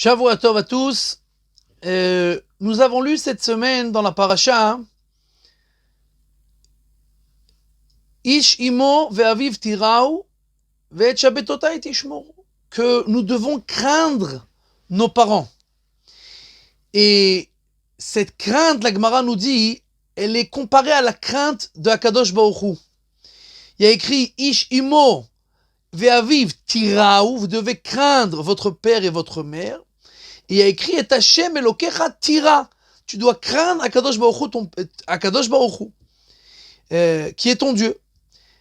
Shavua Tov à tous. Nous avons lu cette semaine dans la paracha Ish imo ve'aviv tirau ve'et shabetotai tishmoru, que nous devons craindre nos parents. Et cette crainte, la Gemara nous dit, elle est comparée à la crainte de Akadosh Baruch Hu. Il y a écrit Ish imo ve'aviv tirau, vous devez craindre votre père et votre mère. Et il y a écrit et Hashem Elokecha tira, tu dois craindre Akadosh Baruch Hu, qui est ton Dieu.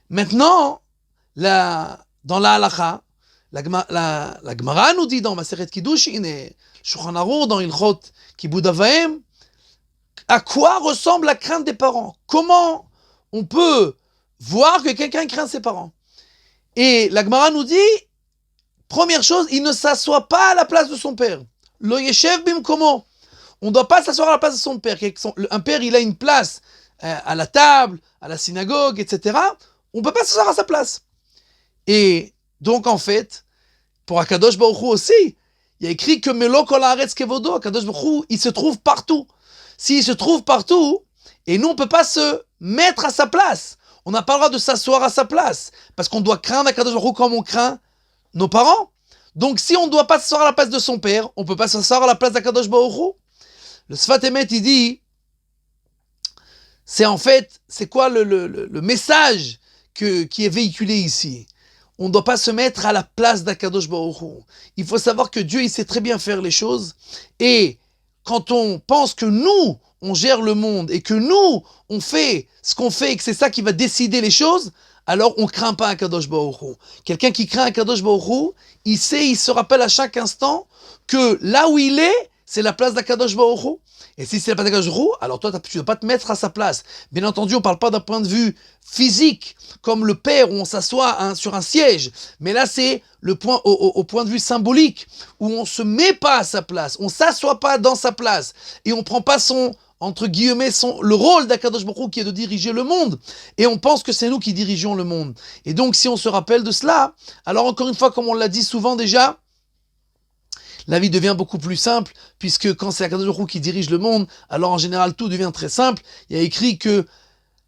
Maintenant, dans la halakha, la Gemara nous dit dans Maseret Kiddushin et Shulchan Aruch, dans Ilchot Kibud Av Va'em, à quoi ressemble la crainte des parents? Comment on peut voir que quelqu'un craint ses parents? Et la Gemara nous dit, première chose, il ne s'assoit pas à la place de son père. Lo yeshev bimkomo. On ne doit pas s'asseoir à la place de son père. Un père, il a une place à la table, à la synagogue, etc. On ne peut pas s'asseoir à sa place. Et donc, en fait, pour Akadosh Baruch Hu aussi, il y a écrit que Melo kol haaretz kevodo, Akadosh Baruch Hu, il se trouve partout. S'il se trouve partout, et nous, on ne peut pas se mettre à sa place. On n'a pas le droit de s'asseoir à sa place. Parce qu'on doit craindre Akadosh Baruch Hu comme on craint nos parents. Donc, si on ne doit pas s'asseoir à la place de son père, on ne peut pas s'asseoir à la place d'Akadosh Baruch Hu. Le Sfat Emet, il dit, c'est quoi le message qui est véhiculé ici? On ne doit pas se mettre à la place d'Akadosh Baruch Hu. Il faut savoir que Dieu, il sait très bien faire les choses. Et quand on pense que nous, on gère le monde et que nous, on fait ce qu'on fait et que c'est ça qui va décider les choses, alors on ne craint pas Akadosh Baruch Hu. Quelqu'un qui craint Akadosh Baruch Hu, il se rappelle à chaque instant que là où il est, c'est la place d'Akadosh Baruch Hu. Et si c'est la place d'Akadosh Baruch Hu, alors toi, tu ne dois pas te mettre à sa place. Bien entendu, on ne parle pas d'un point de vue physique, comme le père, où on s'assoit sur un siège. Mais là, c'est le point, au point de vue symbolique, où on ne se met pas à sa place, on ne s'assoit pas dans sa place, et on ne prend pas entre guillemets, le rôle d'Akadosh Baruch Hu qui est de diriger le monde. Et on pense que c'est nous qui dirigeons le monde. Et donc, si on se rappelle de cela, alors encore une fois, comme on l'a dit souvent déjà, la vie devient beaucoup plus simple, puisque quand c'est Akadosh Baruch Hu qui dirige le monde, alors en général, tout devient très simple. Il y a écrit que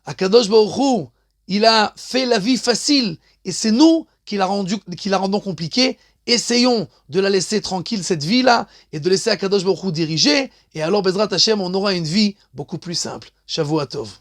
Akadosh Baruch Hu, il a fait la vie facile, et c'est nous qui la rendons compliquée. Essayons de la laisser tranquille, cette vie-là, et de laisser Akadosh Baruch Hu diriger, et alors, Bezrat Hashem, on aura une vie beaucoup plus simple. Shavua Tov.